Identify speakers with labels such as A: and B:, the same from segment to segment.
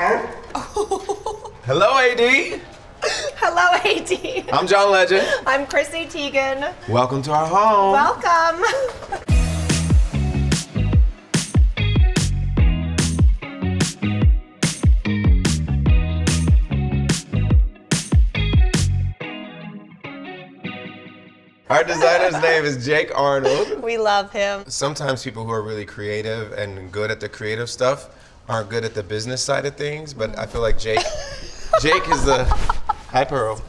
A: Hello, AD.
B: Hello, AD.
A: I'm John Legend.
B: I'm Chrissy Teigen.
A: Welcome to our home.
B: Welcome.
A: Our designer's name is Jake Arnold.
B: We love him.
A: Sometimes people who are really creative and good at the creative stuff aren't good at the business side of things, but I feel like Jake is the... Hi, Pearl.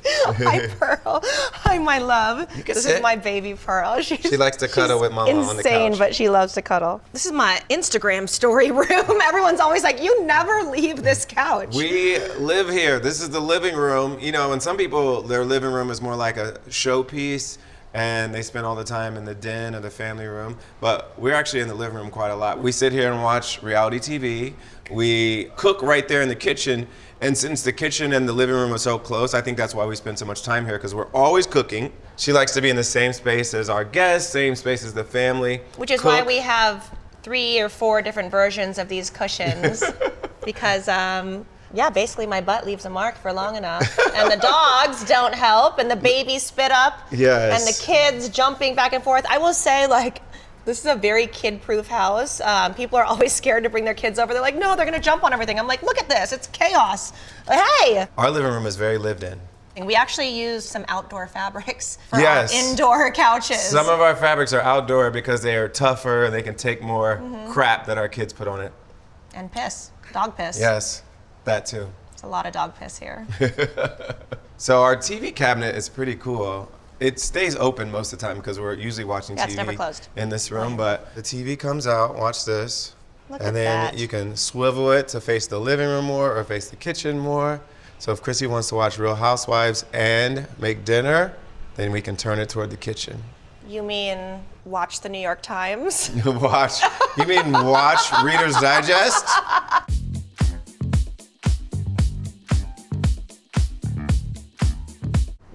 B: Hi, Pearl. Hi, my love. This is my baby, Pearl.
A: She likes to cuddle with Mama on the couch.
B: Insane, but she loves to cuddle. This is my Instagram story room. Everyone's always like, you never leave this couch.
A: We live here. This is the living room. You know, and some people, their living room is more like a showpiece, and they spend all the time in the den or the family room. But we're actually in the living room quite a lot. We sit here and watch reality TV. We cook right there in the kitchen. And since the kitchen and the living room are so close, I think that's why we spend so much time here, because we're always cooking. She likes to be in the same space as our guests, same space as the family.
B: Which is why we have 3 or 4 different versions of these cushions. Because, yeah, basically my butt leaves a mark for long enough. And the dogs don't help, and the babies spit up.
A: Yes.
B: And the kids jumping back and forth. I will say, like, this is a very kid-proof house. People are always scared to bring their kids over. They're like, no, they're gonna jump on everything. I'm like, look at this, it's chaos. Like, hey!
A: Our living room is very lived in.
B: And we actually use some outdoor fabrics for
A: Yes.
B: our indoor couches.
A: Some of our fabrics are outdoor because they are tougher and they can take more crap that our kids put on it.
B: And piss, dog piss.
A: Yes, that too.
B: There's a lot of dog piss here.
A: So our TV cabinet is pretty cool. It stays open most of the time because we're usually watching TV
B: it's never closed.
A: in this room, but the TV comes out, watch this,
B: Look
A: and
B: at
A: then
B: that.
A: you can swivel it to face the living room more or face the kitchen more. So if Chrissy wants to watch Real Housewives and make dinner, then we can turn it toward the kitchen.
B: You mean watch the New York Times?
A: Watch, you mean watch Reader's Digest?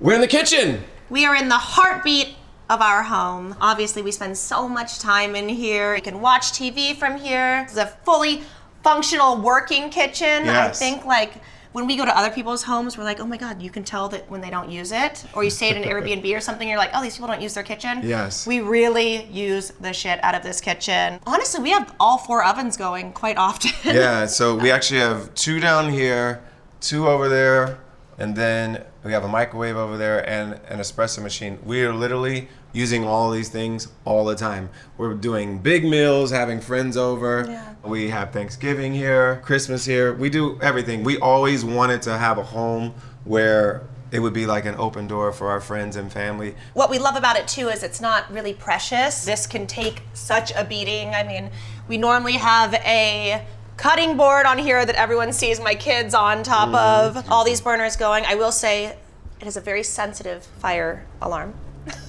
A: We're in the kitchen.
B: We are in the heartbeat of our home. Obviously, we spend so much time in here. You can watch TV from here. It's a fully functional working kitchen.
A: Yes.
B: I think, like, when we go to other people's homes, we're like, oh my God, you can tell that when they don't use it. Or you stay at an Airbnb or something, you're like, oh, these people don't use their kitchen.
A: Yes.
B: We really use the shit out of this kitchen. Honestly, we have all 4 ovens going quite often.
A: Yeah, so we actually have 2 down here, 2 over there, and then we have a microwave over there and an espresso machine. We are literally using all these things all the time. We're doing big meals, having friends over.
B: Yeah.
A: We have Thanksgiving here, Christmas here. We do everything. We always wanted to have a home where it would be like an open door for our friends and family.
B: What we love about it too is it's not really precious. This can take such a beating. I mean, we normally have a cutting board on here that everyone sees my kids on top of. All these burners going. I will say it has a very sensitive fire alarm.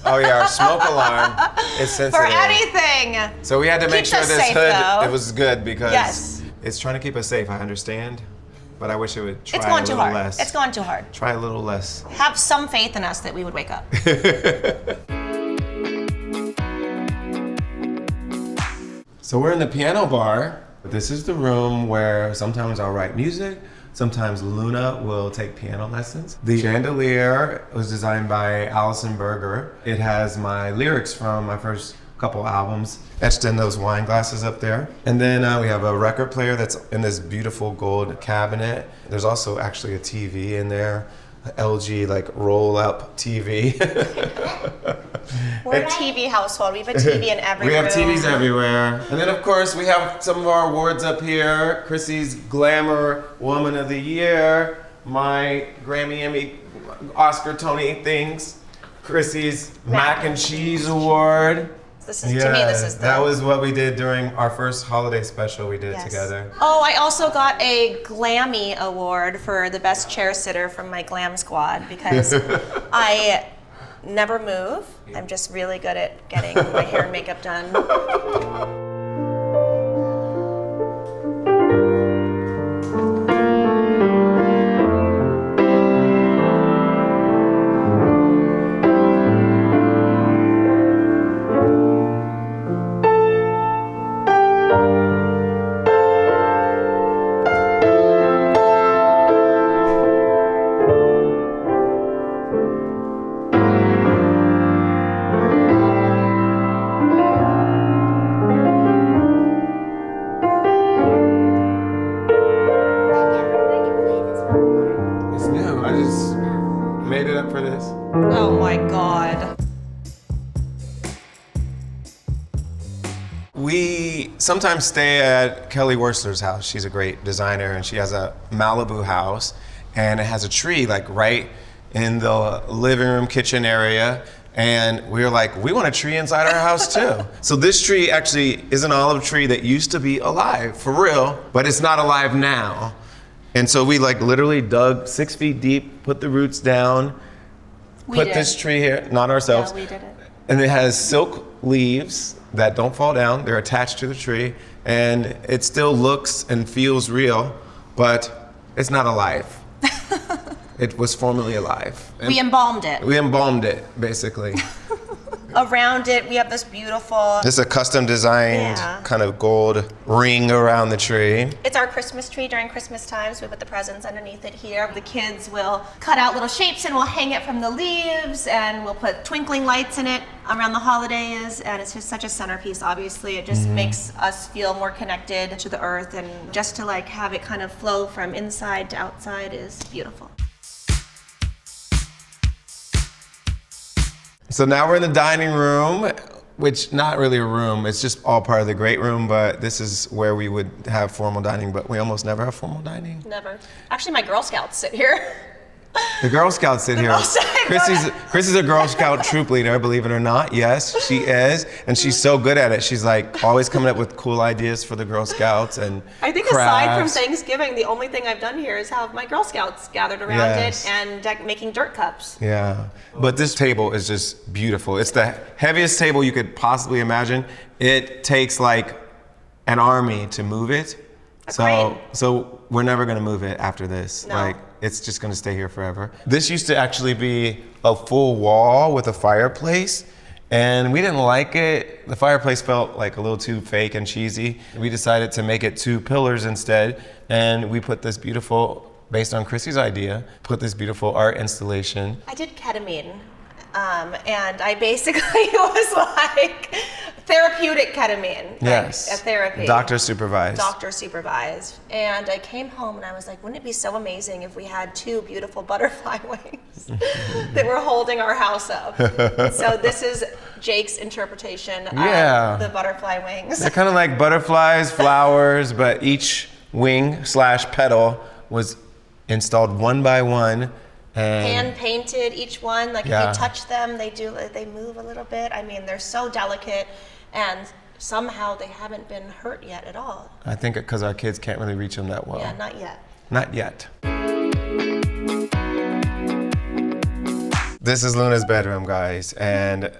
A: Oh yeah, our smoke alarm is sensitive.
B: For anything.
A: So we had to make
B: Keeps
A: sure
B: us
A: this
B: safe,
A: hood,
B: though.
A: it was good because
B: Yes.
A: it's trying to keep us safe, I understand. But I wish it would try
B: It's
A: a
B: going too
A: little
B: hard.
A: less.
B: It's going too hard.
A: Try a little less.
B: Have some faith in us that we would wake up.
A: So we're in the piano bar. This is the room where sometimes I'll write music, sometimes Luna will take piano lessons. The chandelier was designed by Allison Berger. It has my lyrics from my first couple albums etched in those wine glasses up there. And then we have a record player that's in this beautiful gold cabinet. There's also actually a TV in there, a LG like roll-up TV.
B: We're a TV household. We have a TV in every
A: We have
B: room.
A: TVs everywhere. And then of course we have some of our awards up here. Chrissy's Glamour Woman of the Year, my Grammy, Emmy, Oscar, Tony things, Chrissy's Mac and Cheese Award.
B: This is, to me, this is the...
A: That was what we did during our first holiday special we did
B: Yes.
A: together.
B: Oh, I also got a Glammy Award for the best chair sitter from my glam squad because I never move. I'm just really good at getting my hair and makeup done.
A: for this?
B: Oh my God.
A: We sometimes stay at Kelly Wursler's house. She's a great designer, and she has a Malibu house, and it has a tree like right in the living room, kitchen area. And we were like, we want a tree inside our house too. So this tree actually is an olive tree that used to be alive, for real, but it's not alive now. And so we like literally dug 6 feet deep, put the roots down, put this tree here, not ourselves.
B: Yeah, we did it.
A: And it has silk leaves that don't fall down. They're attached to the tree, and it still looks and feels real, but it's not alive. It was formerly alive. And
B: We embalmed it.
A: we embalmed it, basically.
B: Around it, we have this beautiful,
A: This is a custom designed
B: Yeah.
A: kind of gold ring around the tree.
B: it's our Christmas tree during Christmas time, so we put the presents underneath it here. The kids will cut out little shapes and we'll hang it from the leaves, and we'll put twinkling lights in it around the holidays, and it's just such a centerpiece, obviously. It just makes us feel more connected to the earth, and just to like have it kind of flow from inside to outside is beautiful.
A: So now we're in the dining room, which not really a room, it's just all part of the great room, but this is where we would have formal dining, but we almost never have formal dining.
B: Never. Actually, my Girl Scouts sit here.
A: The Girl Scouts sit here.
B: Girl Scouts.
A: Chrissy's a Girl Scout troop leader, believe it or not. Yes, she is, and she's so good at it. She's like always coming up with cool ideas for the Girl Scouts and
B: I think aside from
A: crafts.
B: Thanksgiving, the only thing I've done here is have my Girl Scouts gathered around
A: Yes.
B: it and making dirt cups.
A: Yeah, but this table is just beautiful. It's the heaviest table you could possibly imagine. It takes like an army to move it.
B: crane.
A: So we're never gonna move it after this.
B: No.
A: Like it's just gonna stay here forever. This used to actually be a full wall with a fireplace, and we didn't like it. The fireplace felt like a little too fake and cheesy. We decided to make it 2 pillars instead, and we put this beautiful, based on Chrissy's idea, put this beautiful art installation.
B: I did ketamine, and I basically was like therapeutic ketamine. like,
A: Yes.
B: a therapy.
A: Doctor supervised.
B: Doctor supervised. And I came home and I was like, wouldn't it be so amazing if we had 2 beautiful butterfly wings that were holding our house up? So this is Jake's interpretation
A: Yeah.
B: of the butterfly wings.
A: They're kind of like butterflies, flowers, but each wing / petal was installed one by one. And
B: Hand painted each one, like
A: Yeah.
B: if you touch them, they move a little bit. I mean, they're so delicate, and somehow they haven't been hurt yet at all.
A: I think because our kids can't really reach them that well.
B: Yeah, not yet.
A: Not yet. This is Luna's bedroom, guys, and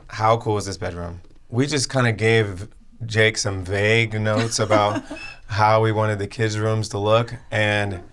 A: how cool is this bedroom? We just kind of gave Jake some vague notes about how we wanted the kids' rooms to look, and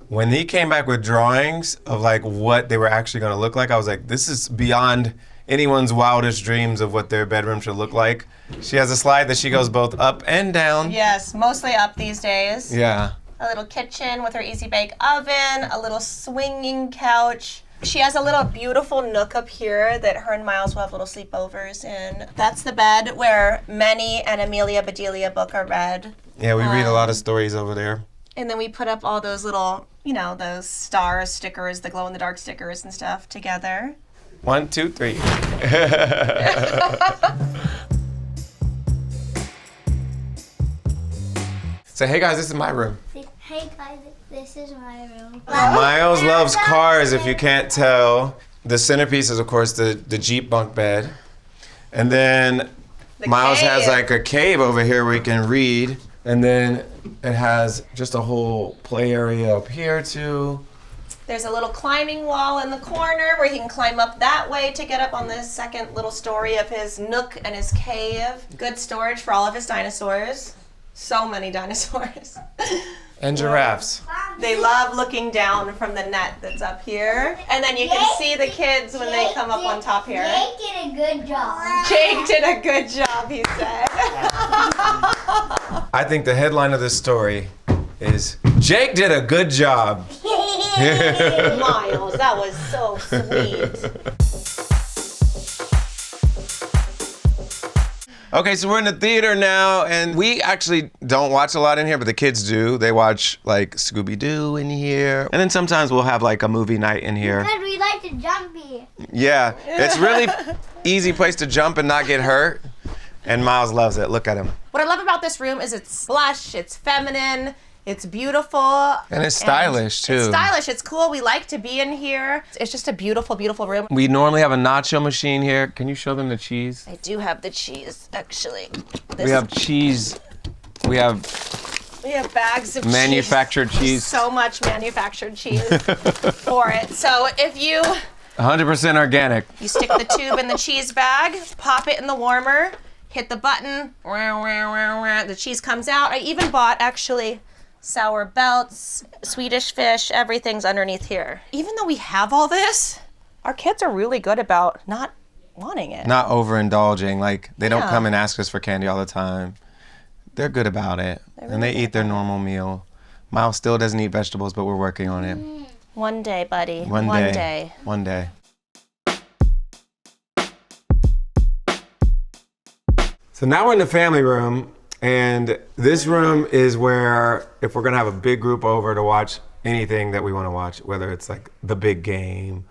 A: when he came back with drawings of like what they were actually going to look like, I was like, this is beyond anyone's wildest dreams of what their bedroom should look like. She has a slide that she goes both up and down.
B: Yes, mostly up these days.
A: Yeah.
B: A little kitchen with her easy bake oven, a little swinging couch. She has a little beautiful nook up here that her and Miles will have little sleepovers in. That's the bed where Minnie and Amelia Bedelia book are read.
A: Yeah, we read a lot of stories over there.
B: And then we put up all those little, those stars stickers, the glow-in-the-dark stickers and stuff together.
A: 1, 2, 3. So hey guys, this is my room.
C: Hey guys, this is my room.
A: Miles loves cars, if you can't tell. The centerpiece is of course the Jeep bunk bed. And then
B: The
A: Miles has
B: cave.
A: like a cave over here where he can read. And then it has just a whole play area up here too.
B: There's a little climbing wall in the corner where he can climb up that way to get up on the second little story of his nook and his cave. Good storage for all of his dinosaurs. So many dinosaurs.
A: And giraffes.
B: They love looking down from the net that's up here. And then you can see the kids when they come up on top here.
C: Jake did a good job.
B: Jake did a good job, he said.
A: I think the headline of this story is Jake did a good job.
B: Miles, that was so sweet.
A: Okay, so we're in the theater now, and we actually don't watch a lot in here, but the kids do. They watch like Scooby-Doo in here. And then sometimes we'll have like a movie night in here.
C: Because we like to jump here.
A: Yeah, it's really easy place to jump and not get hurt. And Miles loves it. Look at him.
B: What I love about this room is it's lush, it's feminine, it's beautiful.
A: And it's stylish, too.
B: It's stylish, it's cool. We like to be in here. It's just a beautiful, beautiful room.
A: We normally have a nacho machine here. Can you show them the cheese?
B: I do have the cheese, actually.
A: We have cheese. We have
B: bags of
A: manufactured cheese.
B: So much manufactured cheese for it. So if you
A: 100% organic.
B: You stick the tube in the cheese bag, pop it in the warmer, hit the button, the cheese comes out. I even bought, actually, sour belts, Swedish fish, everything's underneath here. Even though we have all this, our kids are really good about not wanting it.
A: Not overindulging. Like, they don't
B: Yeah.
A: come and ask us for candy all the time. They're good about it. And they eat their normal meal. Miles still doesn't eat vegetables, but we're working on it.
B: One day, buddy.
A: One day. So now we're in the family room, and this room is where, if we're gonna have a big group over to watch anything that we wanna watch, whether it's like the big game,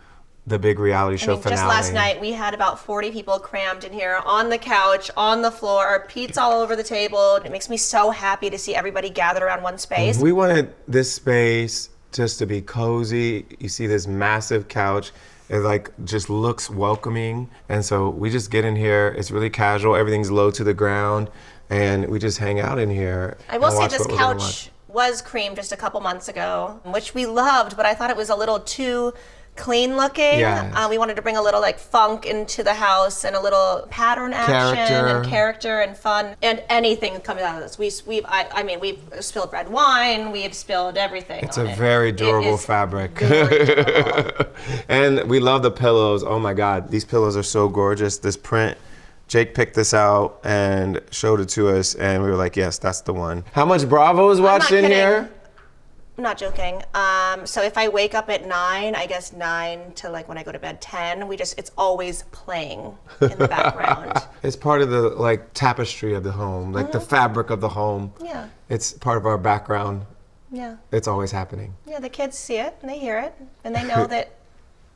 A: the big reality show finale.
B: Just last night, we had about 40 people crammed in here on the couch, on the floor, pizza all over the table. It makes me so happy to see everybody gathered around one space.
A: We wanted this space just to be cozy. You see this massive couch. It like just looks welcoming. And so we just get in here. It's really casual. Everything's low to the ground. And we just hang out in here.
B: I will
A: and
B: say
A: watch
B: this
A: what we're gonna
B: couch was creamed just a couple months ago, which we loved, but I thought it was a little too clean looking.
A: Yes.
B: We wanted to bring a little like funk into the house and a little pattern action and character and fun and anything coming out of this. We've spilled red wine, we've spilled everything.
A: It's
B: on
A: a
B: it.
A: very durable
B: It is
A: fabric.
B: very durable.
A: And we love the pillows. Oh my God, these pillows are so gorgeous. This print, Jake picked this out and showed it to us, and we were like, yes, that's the one. How much Bravo is watched in
B: kidding.
A: here?
B: I'm not joking. So if I wake up at 9, I guess 9 to like when I go to bed 10, it's always playing in the background.
A: It's part of the like tapestry of the home, like the fabric of the home.
B: Yeah.
A: It's part of our background.
B: Yeah.
A: It's always happening.
B: Yeah, the kids see it and they hear it and they know that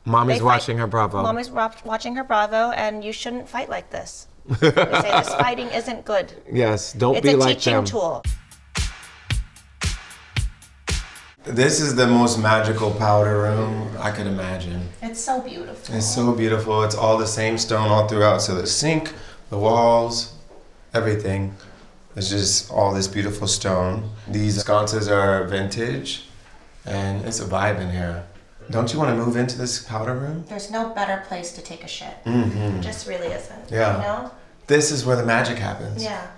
A: Mommy's watching her Bravo.
B: Mommy's watching her Bravo, and you shouldn't fight like this. We say this fighting isn't good.
A: Yes, don't
B: It's
A: be
B: a
A: like
B: teaching
A: them.
B: tool.
A: This is the most magical powder room I could imagine.
B: It's so beautiful.
A: It's so beautiful. It's all the same stone all throughout. So the sink, the walls, everything. It's just all this beautiful stone. These sconces are vintage, and it's a vibe in here. Don't you want to move into this powder room?
B: There's no better place to take a shit.
A: Mm-hmm.
B: It just really isn't.
A: Yeah.
B: You know?
A: This is where the magic happens.
B: Yeah.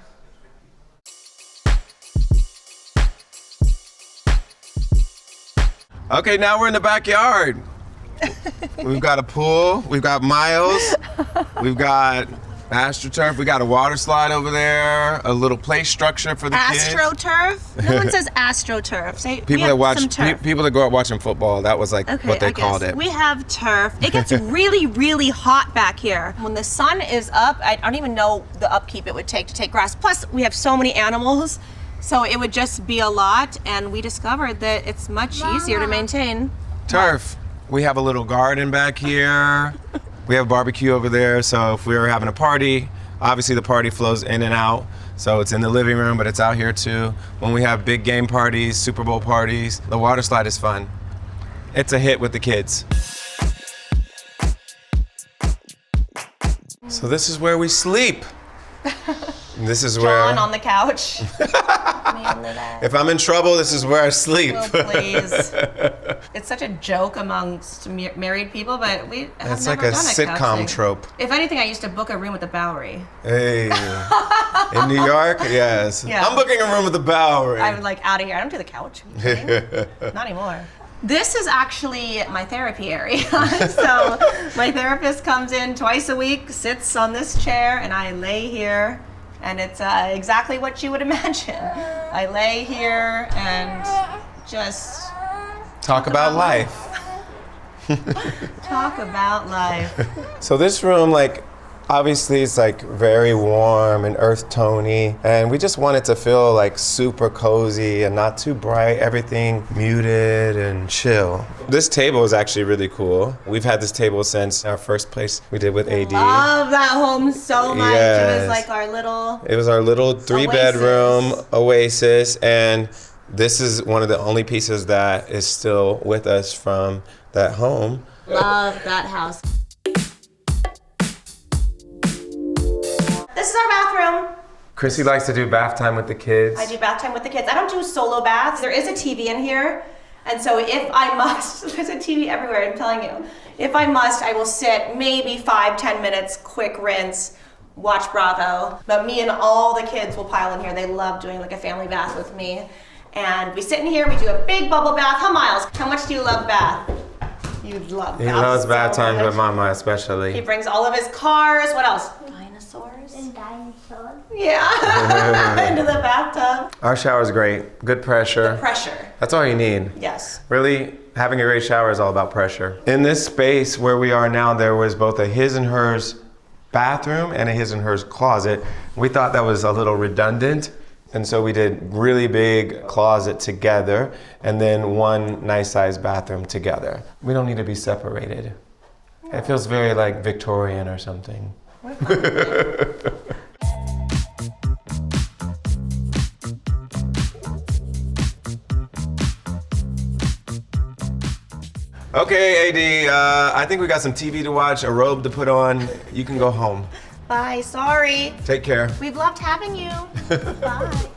A: Okay, now we're in the backyard. We've got a pool. We've got Miles. We've got AstroTurf. We got a water slide over there. A little play structure for the kids.
B: AstroTurf? No one says AstroTurf. Say,
A: People that go out watching football. That was like what they called it.
B: We have turf. It gets really, really hot back here. When the sun is up, I don't even know the upkeep it would take to take grass. Plus, we have so many animals, so it would just be a lot. And we discovered that it's much easier to maintain.
A: Turf. We have a little garden back here. We have barbecue over there. So if we were having a party, obviously the party flows in and out. So it's in the living room, but it's out here too. When we have big game parties, Super Bowl parties, the water slide is fun. It's a hit with the kids. So this is where we sleep. This is where,
B: John on the couch.
A: if I'm in trouble, this is where I sleep.
B: Oh, please. It's such a joke amongst married people, but we have
A: It's
B: never
A: like a
B: done
A: sitcom
B: couching.
A: trope.
B: If anything, I used to book a room at the Bowery.
A: Hey, in New York, yes.
B: Yeah.
A: I'm booking a room at the Bowery.
B: I'm like out of here. I don't do the couch. Are you kidding? Not anymore. This is actually my therapy area. So my therapist comes in twice a week, sits on this chair, and I lay here. And it's exactly what you would imagine. I lay here and just
A: Talk about life.
B: talk about life.
A: So this room, like, Obviously, it's like very warm and earth tony, and we just want it to feel like super cozy and not too bright, everything muted and chill. This table is actually really cool. We've had this table since our first place we did with AD.
B: Love that home so much.
A: Yes.
B: It was like our little...
A: It was our little 3-bedroom oasis, and this is one of the only pieces that is still with us from that home.
B: Love that house. This is our bathroom.
A: Chrissy likes to do bath time with the kids.
B: I do bath time with the kids. I don't do solo baths. There is a TV in here. And so if I must, there's a TV everywhere, I'm telling you. If I must, I will sit maybe 5-10 minutes, quick rinse, watch Bravo. But me and all the kids will pile in here. They love doing like a family bath with me. And we sit in here, we do a big bubble bath. How Miles, how much do you love bath? You love bath.
A: He loves
B: so
A: bath times
B: much.
A: with Mama especially.
B: He brings all of his cars. What else? Dinosaurs.
C: And dinosaurs.
B: Yeah, into the bathtub.
A: Our shower's great. Good pressure.
B: Pressure.
A: That's all you need.
B: Yes.
A: Really, having a great shower is all about pressure. In this space where we are now, there was both a his and hers bathroom and a his and hers closet. We thought that was a little redundant, and so we did really big closet together and then one nice sized bathroom together. We don't need to be separated. It feels very like Victorian or something. Okay, AD, I think we got some TV to watch, a robe to put on. You can go home.
B: Bye, sorry.
A: Take care.
B: We've loved having you. Bye.